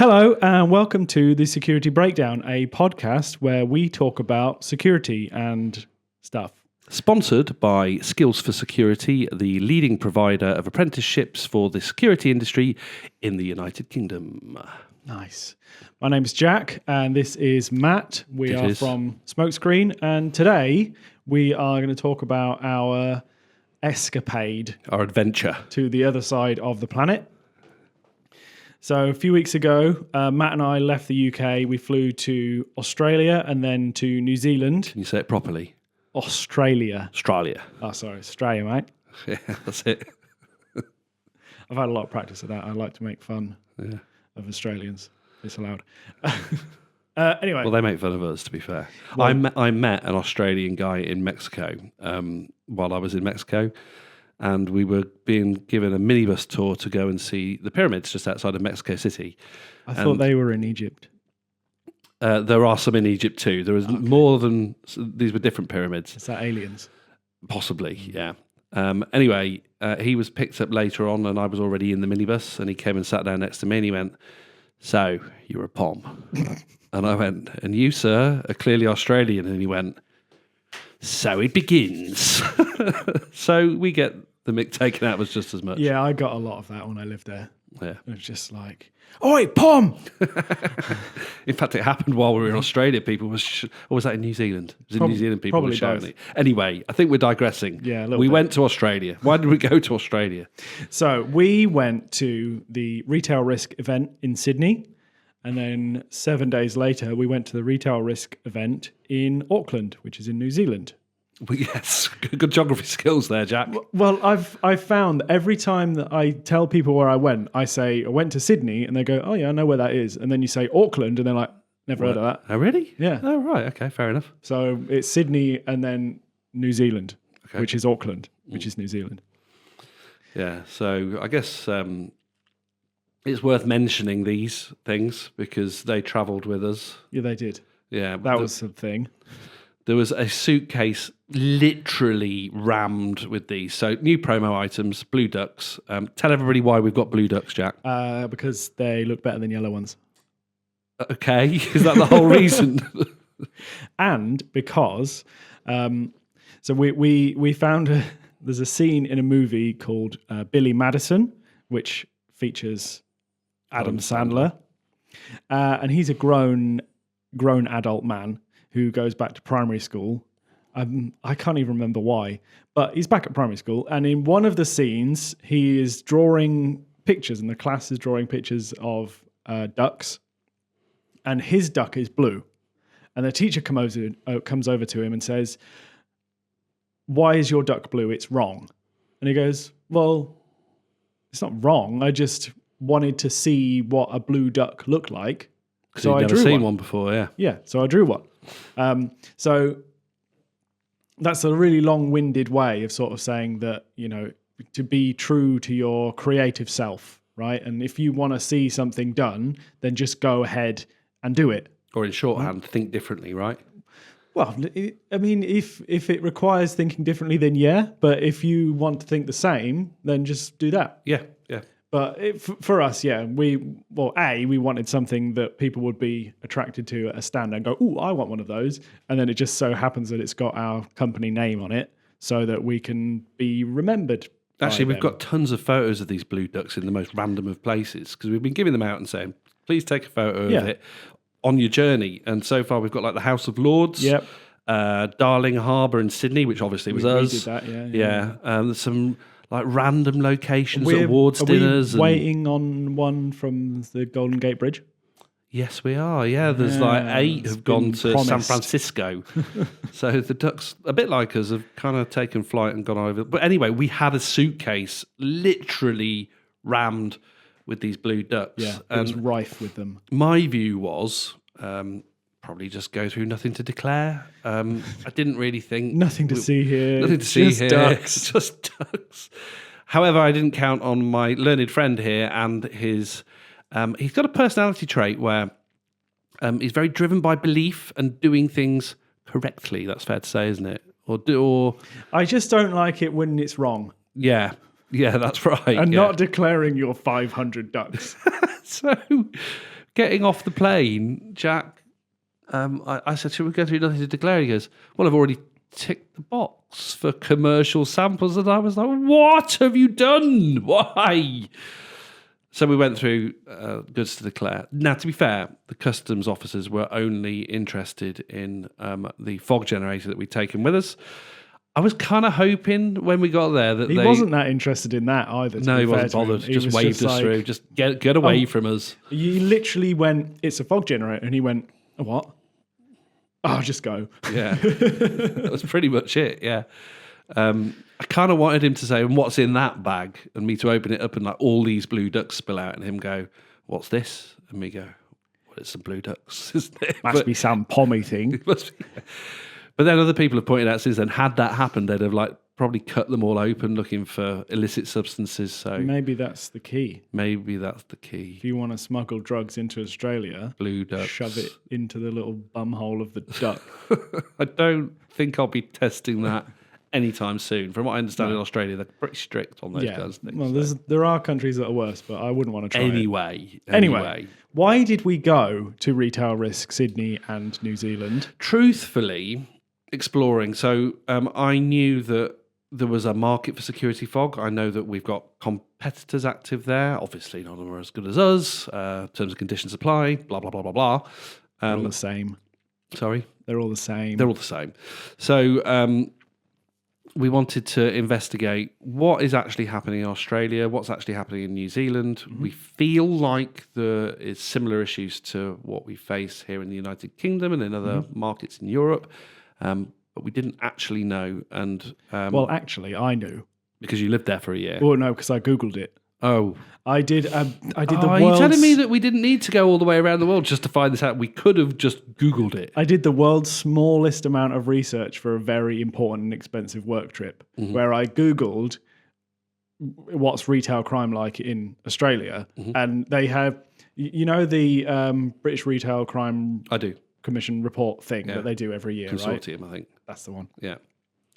Hello and welcome to the Security Breakdown, a podcast where we talk about security and stuff. Sponsored by Skills for Security, the leading provider of apprenticeships for the security industry in the United Kingdom. Nice. My name's Jack and this is Matt. We are from Smokescreen, and today we are going to talk about our escapade, our adventure to the other side of the planet. So a few weeks ago, Matt and I left the UK. We flew to Australia and then to New Zealand. Can you say it properly? Australia. Oh, sorry. Australia, mate. Yeah, that's it. I've had a lot of practice of that. I like to make fun of Australians. It's allowed. Anyway. Well, they make fun of us, to be fair. Well, I met an Australian guy in Mexico while I was in Mexico. And we were being given a minibus tour to go and see the pyramids just outside of Mexico City. I thought they were in Egypt. There are some in Egypt too. There was more than... These were different pyramids. Is that aliens? Possibly, yeah. Anyway, he was picked up later on and I was already in the minibus and he came and sat down next to me and he went, "So, you're a POM." And I went, "And you, sir, are clearly Australian." And he went, "So it begins." So we get the mick taken out of us just as much. Yeah, I got a lot of that when I lived there. Yeah. It was just like, "Oi, POM!" In fact, it happened while we were in Australia. People was, or was that in New Zealand? It was in New Zealand people were shouting it. Anyway, I think we're digressing. Yeah, we bit. went to Australia. Why did we go to Australia? So we went to the Retail Risk event in Sydney. And then 7 days later, we went to the Retail Risk event in Auckland, which is in New Zealand. Well, yes, good geography skills there, Jack. Well, I've found that every time that I tell people where I went, I say, "I went to Sydney," and they go, "Oh yeah, I know where that is." And then you say Auckland, and they're like, "Never heard of that." Oh, really? Yeah. Oh, right. Okay, fair enough. So it's Sydney and then New Zealand, which is Auckland, which is New Zealand. Yeah, so I guess it's worth mentioning these things because they travelled with us. Yeah, they did. Yeah. That was the thing. There was a suitcase literally rammed with these. So new promo items, blue ducks. Tell everybody why we've got blue ducks, Jack. Because they look better than yellow ones. Okay, is that the whole reason? And because, so we found there's a scene in a movie called Billy Madison, which features Adam Sandler. And he's a grown adult man who goes back to primary school. I can't even remember why, but he's back at primary school. And in one of the scenes, he is drawing pictures, and the class is drawing pictures of ducks. And his duck is blue. And the teacher comes over to him and says, "Why is your duck blue? It's wrong." And he goes, "Well, it's not wrong. I just wanted to see what a blue duck looked like. So I drew never seen one before, yeah. Yeah, so I drew one." So that's a really long-winded way of sort of saying that, you know, to be true to your creative self, right? And if you want to see something done, then just go ahead and do it. Or in shorthand, think differently, right? Well, I mean, if it requires thinking differently, then yeah. But if you want to think the same, then just do that. Yeah. But for us, yeah, we wanted something that people would be attracted to at a stand and go, "Ooh, I want one of those." And then it just so happens that it's got our company name on it so that we can be remembered. Actually, we've got tons of photos of these blue ducks in the most random of places because we've been giving them out and saying, "Please take a photo of it on your journey." And so far, we've got like the House of Lords, Darling Harbour in Sydney, which obviously was us. We did that, yeah. There's some like random locations at awards dinners. Waiting on one from the Golden Gate Bridge. Yes, we are. Yeah, there's like 8 have gone to San Francisco. So the ducks, a bit like us, have kind of taken flight and gone over. But anyway, we had a suitcase literally rammed with these blue ducks. Yeah, it was rife with them. My view was probably just go through nothing to declare. I didn't really think... Nothing to see here. Nothing to see here. Ducks. Just ducks. However, I didn't count on my learned friend here and his... he's got a personality trait where he's very driven by belief and doing things correctly. That's fair to say, isn't it? Or I just don't like it when it's wrong. Yeah, that's right. And not declaring your 500 ducks. So Getting off the plane, Jack, I said, should we go through nothing to declare? He goes, well, I've already ticked the box for commercial samples. And I was like, what have you done? Why? So we went through goods to declare. Now, to be fair, the customs officers were only interested in the fog generator that we'd taken with us. I was kind of hoping when we got there that He wasn't that interested in that either. No, he wasn't bothered. Just waved us through. Just get away from us. You literally went, it's a fog generator. And he went, a what? Oh, just go. Yeah. That was pretty much it, yeah. I kind of wanted him to say, and what's in that bag? And me to open it up and like all these blue ducks spill out and him go, what's this? And me go, well, it's some blue ducks, isn't it? Must be some pommy thing. It must be. But then other people have pointed out since then, had that happened, they'd have like probably cut them all open looking for illicit substances. So maybe that's the key. Maybe that's the key. If you want to smuggle drugs into Australia, blue ducks, shove it into the little bumhole of the duck. I don't think I'll be testing that anytime soon. From what I understand in Australia, they're pretty strict on those kinds of things. Well, there are countries that are worse, but I wouldn't want to try it. Anyway, why did we go to Retail Risk Sydney and New Zealand? Truthfully, exploring. So I knew that there was a market for security fog. I know that we've got competitors active there. Obviously, none of them are as good as us. Terms and conditions apply, blah, blah, blah, blah, blah. They're all the same. Sorry? They're all the same. They're all the same. So we wanted to investigate what is actually happening in Australia, what's actually happening in New Zealand. Mm-hmm. We feel like there is similar issues to what we face here in the United Kingdom and in other markets in Europe. But we didn't actually know. And well, actually, I knew. Because you lived there for a year. Well, no, because I Googled it. Oh. I did the world's... Are you telling me that we didn't need to go all the way around the world just to find this out? We could have just Googled it. I did the world's smallest amount of research for a very important and expensive work trip, where I Googled what's retail crime like in Australia. And they have, you know, the British Retail Crime... I do. Commission report thing that they do every year, Consortium, right? I think. That's the one. Yeah.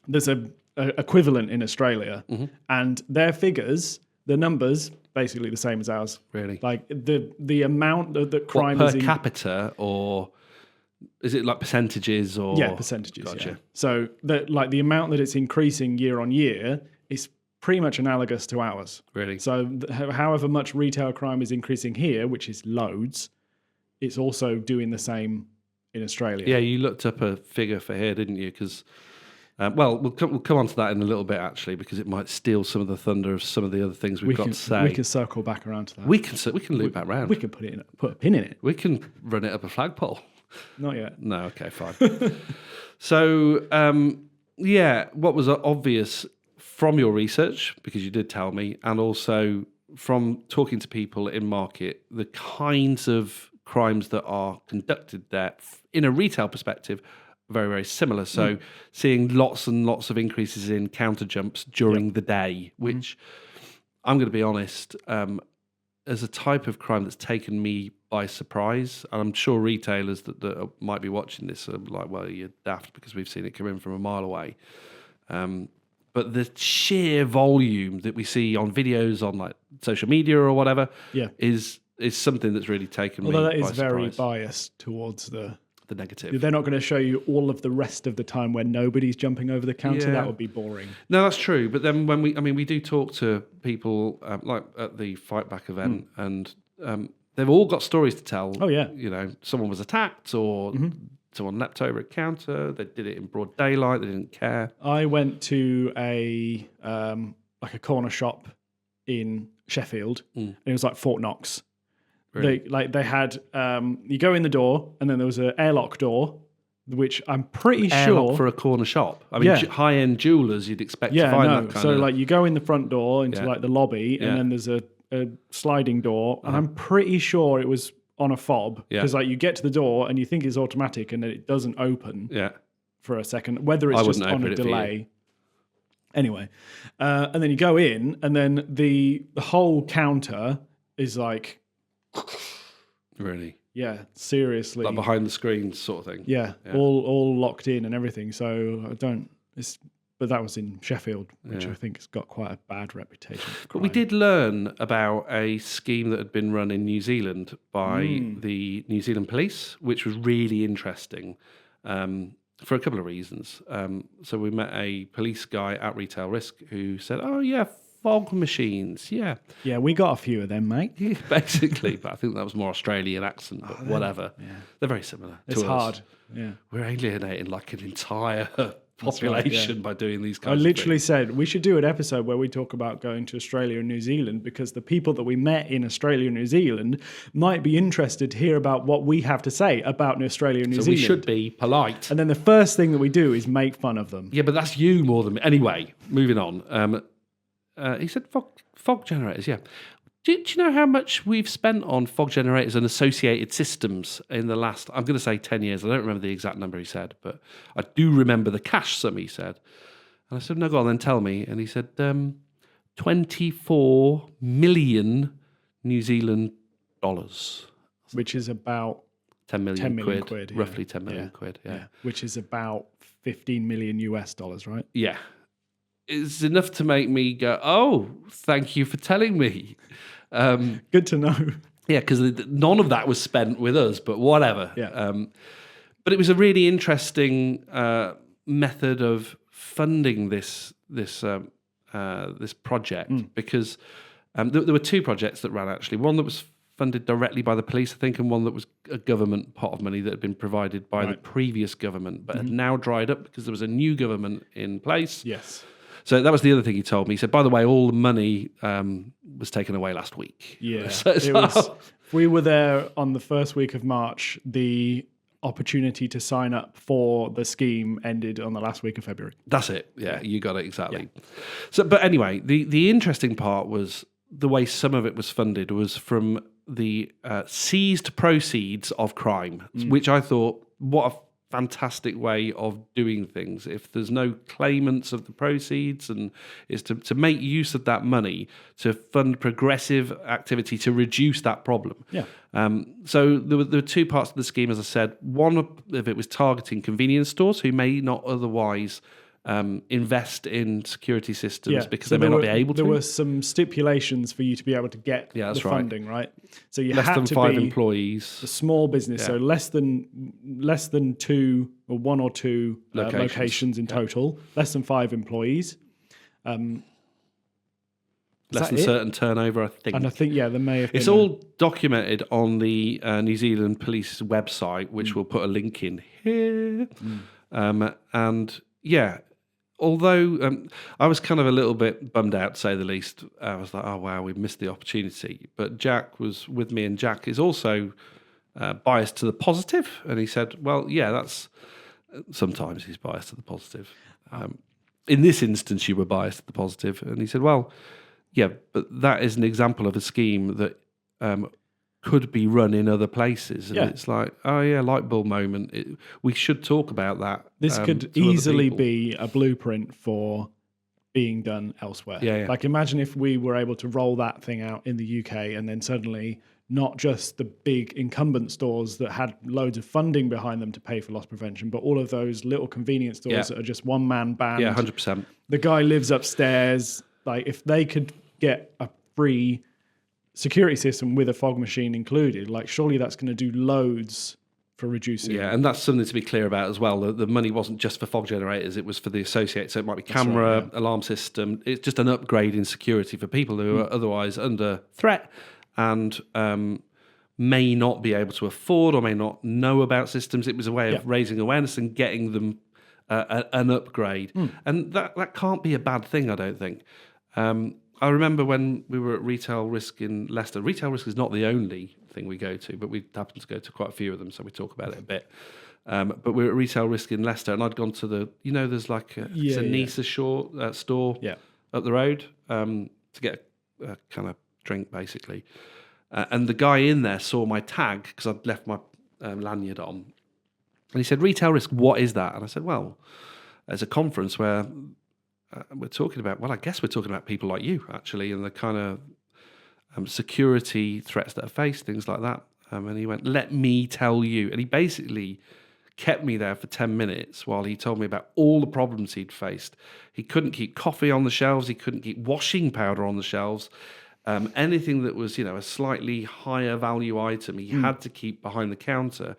There's a equivalent in Australia, and their figures, the numbers, basically the same as ours. Really? Like the amount that crime per is capita, or is it like percentages? Or percentages. Gotcha. Yeah. So the amount that it's increasing year on year is pretty much analogous to ours. Really? So however much retail crime is increasing here, which is loads, it's also doing the same in Australia. Yeah, you looked up a figure for here, didn't you? Because, we'll come on to that in a little bit, actually, because it might steal some of the thunder of some of the other things we've got to say. We can circle back around to that. We can loop back round. We can put a pin in it. We can run it up a flagpole. Not yet. No, okay, fine. So, what was obvious from your research, because you did tell me, and also from talking to people in market, the kinds of crimes that are conducted there in a retail perspective, very, very similar. So seeing lots and lots of increases in counter jumps during the day, which I'm going to be honest, as a type of crime that's taken me by surprise. And I'm sure retailers that might be watching this are like, well, you're daft because we've seen it come in from a mile away. But the sheer volume that we see on videos on like social media or whatever is something that's really taken me by surprise. Although that is very biased towards the negative. They're not going to show you all of the rest of the time when nobody's jumping over the counter. That would be boring. No, that's true. But then when we do talk to people like at the Fight Back event, and they've all got stories to tell. Oh yeah, you know, someone was attacked or someone leapt over a counter. They did it in broad daylight. They didn't care. I went to a corner shop in Sheffield, and it was like Fort Knox. Really? They had you go in the door, and then there was an airlock door, which I'm pretty sure for a corner shop. I mean, high end jewelers you'd expect to find that kind so of. Like you go in the front door into like the lobby, and then there's a sliding door, and I'm pretty sure it was on a fob because like you get to the door and you think it's automatic, and then it doesn't open. For a second, whether it's just on a delay. Anyway, and then you go in, and then the whole counter is like. Really? Yeah, seriously. Like behind the screen sort of thing. Yeah. All locked in and everything. So I don't. It's but that was in Sheffield, which I think has got quite a bad reputation for But we crime. did learn about a scheme that had been run in New Zealand by the New Zealand police, which was really interesting for a couple of reasons. So we met a police guy at Retail Risk who said, "Oh yeah, fog machines, yeah." Yeah, we got a few of them, mate. Yeah, basically, but I think that was more Australian accent, but whatever. They're very similar. It's to hard. Us. Yeah. We're alienating like an entire population by doing these I kinds of literally things. said we should do an episode where we talk about going to Australia and New Zealand, because the people that we met in Australia and New Zealand might be interested to hear about what we have to say about Australia and New So Zealand. we should be polite. And then the first thing that we do is make fun of them. Yeah, but that's you more than me. Anyway, moving on. He said fog generators, yeah. Do you know how much we've spent on fog generators and associated systems in the last, I'm going to say 10 years. I don't remember the exact number he said, but I do remember the cash sum he said. And I said, no, go on then, tell me. And he said, 24 million New Zealand dollars. Which is about 10 million, 10 million quid, quid, yeah. roughly 10 million quid, yeah. Which is about 15 million US dollars, right? Yeah. It's enough to make me go, oh, thank you for telling me. Good to know. Yeah, because none of that was spent with us, but whatever. Yeah. But it was a really interesting method of funding this project because there were two projects that ran actually. One that was funded directly by the police, I think, and one that was a government pot of money that had been provided by the previous government, but had now dried up because there was a new government in place. Yes. So that was the other thing he told me. He said, by the way, all the money was taken away last week. Yeah. So, we were there on the first week of March. The opportunity to sign up for the scheme ended on the last week of February. That's it. Yeah, you got it exactly. Yeah. So, but anyway, the interesting part was the way some of it was funded was from the seized proceeds of crime, which I thought, what a fantastic way of doing things. If there's no claimants of the proceeds, and is to make use of that money to fund progressive activity to reduce that problem. Yeah. So there were two parts of the scheme, as I said. One of it was targeting convenience stores who may not otherwise invest in security systems because they may not be able to. There were some stipulations for you to be able to get the funding, right? So you less had than to 5 be employees, a small business, so less than two or one or two locations in total, less than 5 employees, less than certain turnover, I think. And I think there may have been. It's all documented on the New Zealand Police website, which we'll put a link in here, and yeah. Although I was kind of a little bit bummed out, to say the least. I was like, oh, wow, we missed the opportunity. But Jack was with me, and Jack is also biased to the positive. And he said, well, yeah, that's... Sometimes he's biased to the positive. In this instance, you were biased to the positive. And he said, well, yeah, but that is an example of a scheme that could be run in other places. And it's like, oh yeah, light bulb moment. We should talk about that. This could easily be a blueprint for being done elsewhere. Yeah. Like imagine if we were able to roll that thing out in the UK, and then suddenly not just the big incumbent stores that had loads of funding behind them to pay for loss prevention, but all of those little convenience stores that are just one-man band. Yeah, 100%. The guy lives upstairs. Like if they could get a free security system with a fog machine included, like surely that's going to do loads for reducing. Yeah, and that's something to be clear about as well. The money wasn't just for fog generators, it was for the associated. So it might be camera, alarm system. It's just an upgrade in security for people who are otherwise under threat and may not be able to afford or may not know about systems. It was a way of raising awareness and getting them an upgrade. And that can't be a bad thing, I don't think. I remember when we were at Retail Risk in Leicester. Retail Risk is not the only thing we go to, but we happen to go to quite a few of them, so we talk about it a bit. But we were at Retail Risk in Leicester, and I'd gone to there's like a Nisa store up the road to get a kind of drink, basically. And the guy in there saw my tag, because I'd left my lanyard on. And he said, Retail Risk, what is that? And I said, well, there's a conference where... we're talking about, I guess we're talking about people like you, actually, and the kind of security threats that are faced, things like that. And he went, let me tell you. And he basically kept me there for 10 minutes while he told me about all the problems he'd faced. He couldn't keep coffee on the shelves. He couldn't keep washing powder on the shelves. Anything that was, a slightly higher value item, he had to keep behind the counter.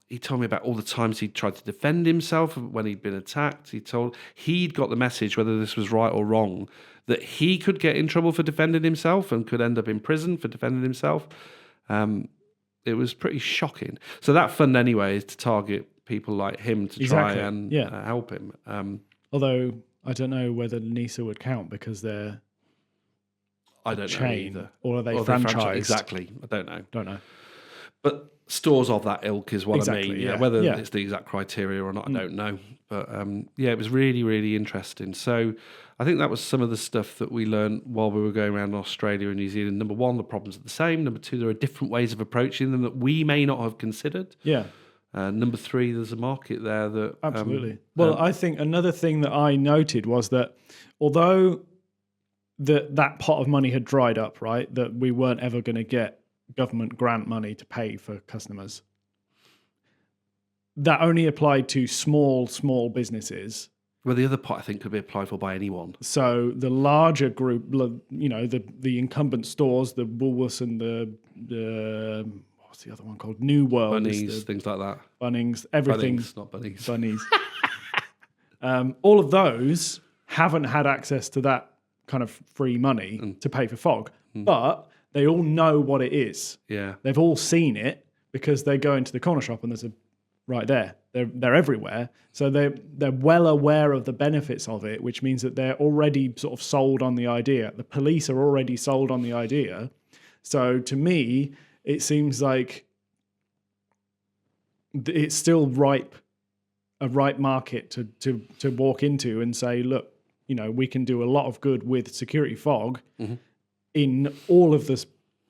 He told me about all the times he'd tried to defend himself when he'd been attacked. He'd got the message, whether this was right or wrong, that he could get in trouble for defending himself and could end up in prison for defending himself. It was pretty shocking. So that fund anyway is to target people like him to try and help him. Although I don't know whether NISA would count because they're I don't know either. Or are they franchised? Exactly. I don't know. But stores of that ilk is what I mean. Yeah. Whether it's the exact criteria or not, I don't know. But it was really, really interesting. So I think that was some of the stuff that we learned while we were going around Australia and New Zealand. Number one, the problems are the same. Number two, there are different ways of approaching them that we may not have considered. Yeah. Number three, there's a market there that... Absolutely. I think another thing that I noted was that although that pot of money had dried up, right, that we weren't ever going to get government grant money to pay for customers, that only applied to small businesses. Well, the other pot, I think, could be applied for by anyone. So the larger group, the incumbent stores, the Woolworths and the what's the other one called? New World. Bunnies, things like that. Bunnings, everything. Bunnings, not bunnies. Bunnies. All of those haven't had access to that kind of free money to pay for fog. But they all know what it is. Yeah. They've all seen it because they go into the corner shop and there's right there. They're everywhere. So they're well aware of the benefits of it, which means that they're already sort of sold on the idea. The police are already sold on the idea. So to me, it seems like it's still a ripe market to walk into and say, look, we can do a lot of good with security fog in all of this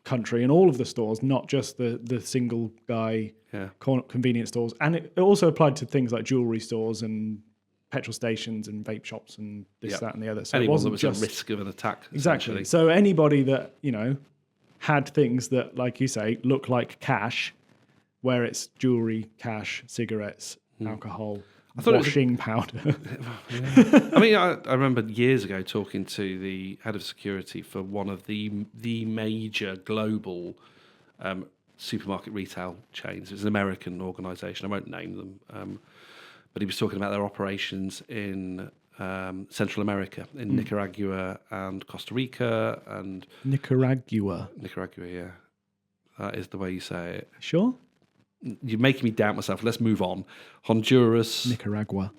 country and all of the stores, not just the single guy convenience stores. And it also applied to things like jewelry stores and petrol stations and vape shops and this, that, and the other. So anyone it wasn't that was just a risk of an attack. Exactly. So anybody that had things that, like you say, look like cash, where it's jewelry, cash, cigarettes, alcohol, washing powder. I mean, I remember years ago talking to the head of security for one of the major global supermarket retail chains. It was an American organisation. I won't name them, but he was talking about their operations in Central America, in Nicaragua and Costa Rica and Nicaragua, yeah, that is the way you say it. Sure. You're making me doubt myself. Let's move on. Honduras. Nicaragua.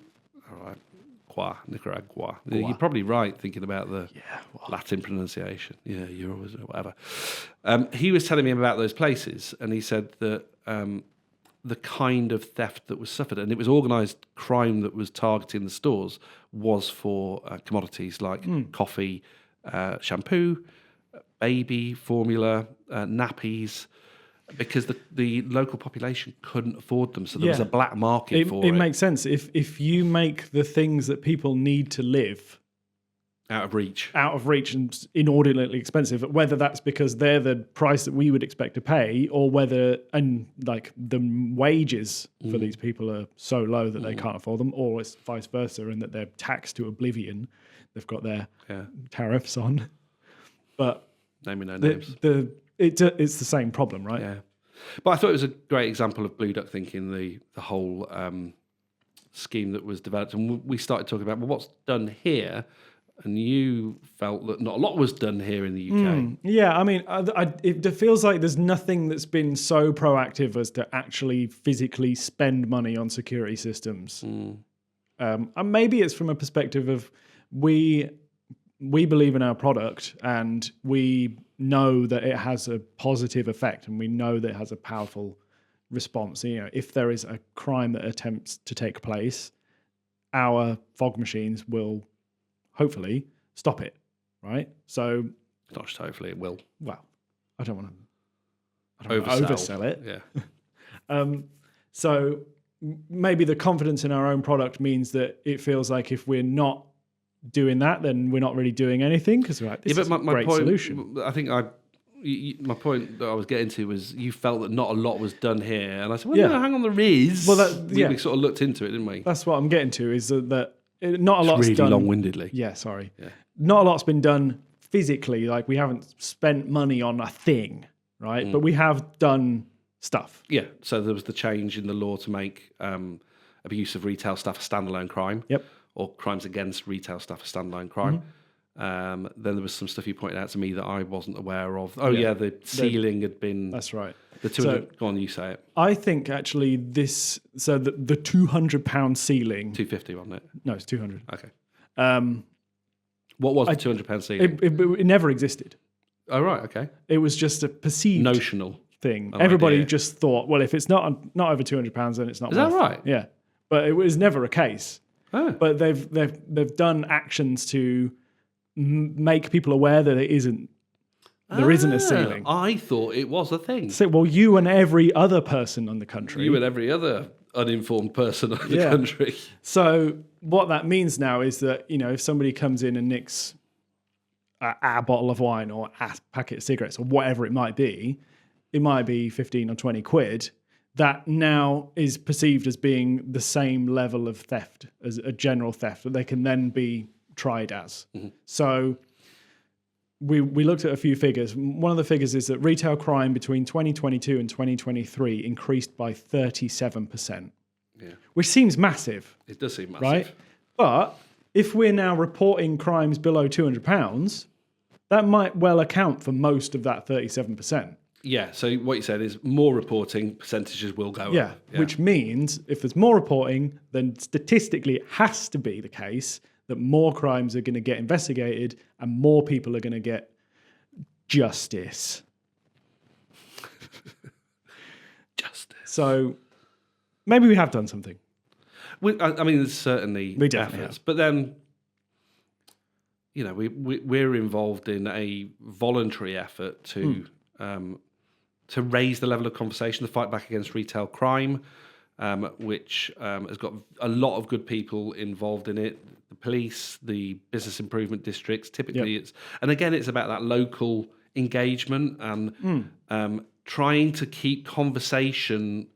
All right. Nicaragua. You're probably right thinking about the Latin pronunciation. Yeah, you're always whatever. He was telling me about those places, and he said that the kind of theft that was suffered, and it was organised crime that was targeting the stores, was for commodities like coffee, shampoo, baby formula, nappies, because the local population couldn't afford them. So there was a black market for it. It makes sense. If you make the things that people need to live out of reach and inordinately expensive, whether that's because they're the price that we would expect to pay, or whether the wages for these people are so low that they can't afford them, or it's vice versa, and that they're taxed to oblivion. They've got their tariffs on. But naming no names. It's the same problem, right? Yeah. But I thought it was a great example of Blue Duck thinking, the whole scheme that was developed. And we started talking about, well, what's done here? And you felt that not a lot was done here in the UK. Yeah, I mean, it feels like there's nothing that's been so proactive as to actually physically spend money on security systems. And maybe it's from a perspective of we believe in our product and we know that it has a positive effect and we know that it has a powerful response. If there is a crime that attempts to take place, our fog machines will hopefully stop it, right? So, not just hopefully, it will. Well, I don't want to oversell it. Yeah. So maybe the confidence in our own product means that it feels like if we're not doing that, then we're not really doing anything, because this is a great solution. I think I my point that I was getting to was you felt that not a lot was done here, and I said, well, Yeah. no, hang on, there is. Well, we sort of looked into it, didn't we? That's what I'm getting to, is that not a lot's really done. long-windedly. Yeah, sorry. Yeah. Not a lot's been done physically. Like, we haven't spent money on a thing, right? But we have done stuff. Yeah, so there was the change in the law to make abuse of retail staff a standalone crime. Yep. Or crimes against retail staff a standalone crime. Then there was some stuff you pointed out to me that I wasn't aware of. Oh, yeah, the ceiling had been... That's right. The 200... go on, you say it. I think actually the £200 ceiling... 250, wasn't it? No, it's 200. Okay. What was the £200 ceiling? It never existed. Oh, right, okay. It was just a perceived... Notional. Thing. An Everybody idea. just thought, well, if it's not over £200, then it's not. Is that right? Yeah, but it was never a case. Oh. But they've done actions to make people aware that there isn't a ceiling. I thought it was a thing. So, well, you and every other person in the country. You and every other uninformed person in the country. So what that means now is that, if somebody comes in and nicks a bottle of wine or a packet of cigarettes or whatever it might be 15 or 20 quid, that now is perceived as being the same level of theft as a general theft that they can then be tried as. Mm-hmm. So we looked at a few figures. One of the figures is that retail crime between 2022 and 2023 increased by 37%, which seems massive. It does seem massive. Right? But if we're now reporting crimes below £200, that might well account for most of that 37%. Yeah, so what you said is more reporting, percentages will go up. Yeah, which means if there's more reporting, then statistically it has to be the case that more crimes are going to get investigated and more people are going to get justice. Justice. So maybe we have done something. I mean, there's certainly definitely efforts, but then, we're involved in a voluntary effort to raise the level of conversation, the fight back against retail crime, which has got a lot of good people involved in it. The police, the business improvement districts, typically it's about that local engagement and trying to keep conversation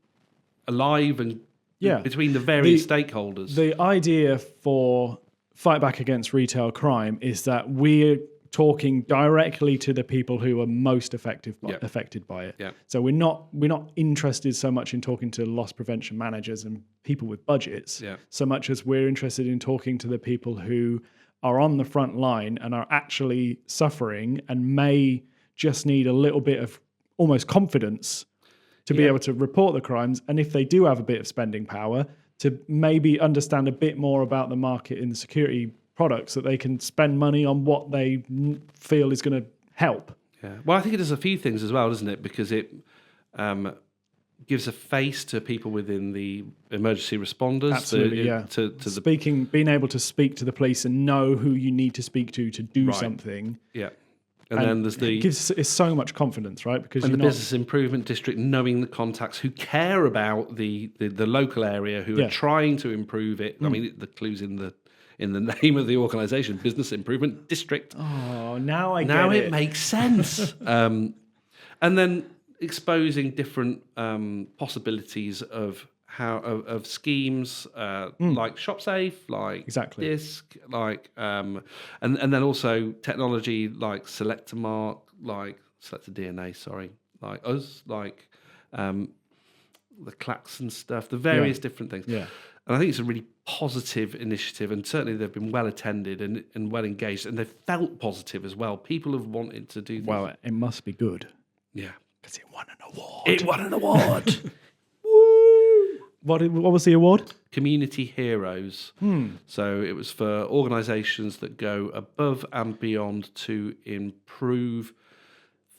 alive and between the various stakeholders. The idea for fight back against retail crime is that we're talking directly to the people who are most affected by it. Yeah. So we're not interested so much in talking to loss prevention managers and people with budgets, so much as we're interested in talking to the people who are on the front line and are actually suffering and may just need a little bit of almost confidence to be able to report the crimes. And if they do have a bit of spending power, to maybe understand a bit more about the market in the security products, that they can spend money on what they feel is going to help. Yeah. Well, I think it does a few things as well, doesn't it? Because it gives a face to people within the emergency responders. Absolutely, being able to speak to the police and know who you need to speak to do something. Yeah. And then there's it's so much confidence, right? Because the business improvement district knowing the contacts who care about the local area, who are trying to improve it. I mean, the clue's in the name of the organisation, Business Improvement District. Oh, now it makes sense. And then exposing different possibilities of schemes like ShopSafe, like Disc, like and then also technology like Selector Mark, like Selector DNA, like us, like the Klaxon stuff, the various different things. Yeah. And I think it's a really positive initiative, and certainly they've been well attended and well engaged, and they've felt positive as well. People have wanted to do this. Well, it must be good. Yeah. Because it won an award. It won an award. Woo! What was the award? Community Heroes. So it was for organisations that go above and beyond to improve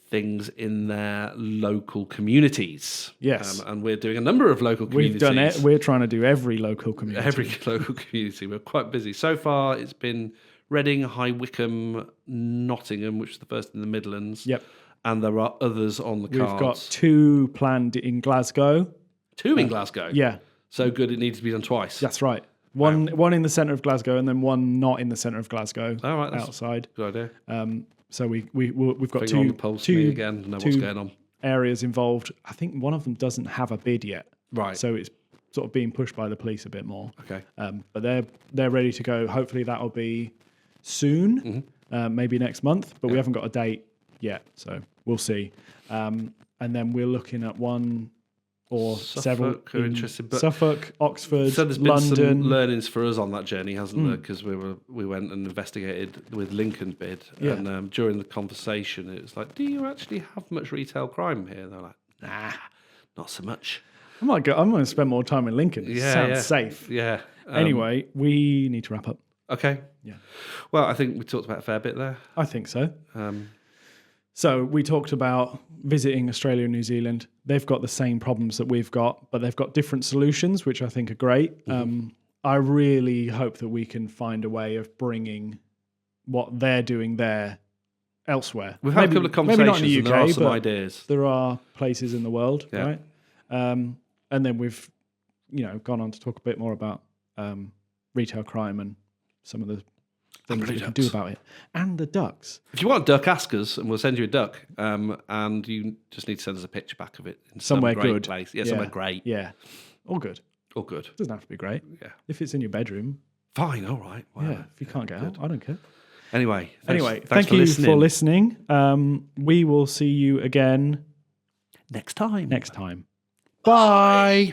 things in their local communities. Yes. And we're doing a number of local communities. We've done it. We're trying to do every local community. Every local community. We're quite busy. So far, it's been Reading, High Wycombe, Nottingham, which is the first in the Midlands. Yep. And there are others on the cards. We've got 2 planned in Glasgow. 2 in Glasgow? Yeah. So good it needs to be done twice. That's right. One in the centre of Glasgow and then one not in the centre of Glasgow. All right. Outside. Good idea. So we've got Finger on the pulse to me again. Know what's going on. Areas involved. I think one of them doesn't have a bid yet. Right. So it's sort of being pushed by the police a bit more. Okay. But they're ready to go. Hopefully that'll be soon, maybe next month. But we haven't got a date yet, so we'll see. And then we're looking at one or several Are interested, but Suffolk, Oxford, so there's been London. some learnings for us on that journey, hasn't there? Because we went and investigated with Lincoln bid, and during the conversation, it was like, "Do you actually have much retail crime here?" They're like, "Nah, not so much." I'm going to spend more time in Lincoln. It sounds safe. Yeah. Anyway, we need to wrap up. Okay. Yeah. Well, I think we talked about a fair bit there. I think so. So we talked about visiting Australia and New Zealand. They've got the same problems that we've got, but they've got different solutions, which I think are great. I really hope that we can find a way of bringing what they're doing there elsewhere. We've had a couple of conversations, maybe not in the UK, and there are some but ideas. there are places in the world, right? And then we've, gone on to talk a bit more about retail crime and some of the things we can do about it. And the ducks. If you want a duck, ask us, and we'll send you a duck. And you just need to send us a picture back of it in Somewhere some great good. place. Yeah, somewhere great. Yeah. All good. All good. It doesn't have to be great. Yeah. If it's in your bedroom. Fine, all right. Wow. Yeah. If you can't get out, I don't care. Anyway, thank you for listening. We will see you again next time. Bye.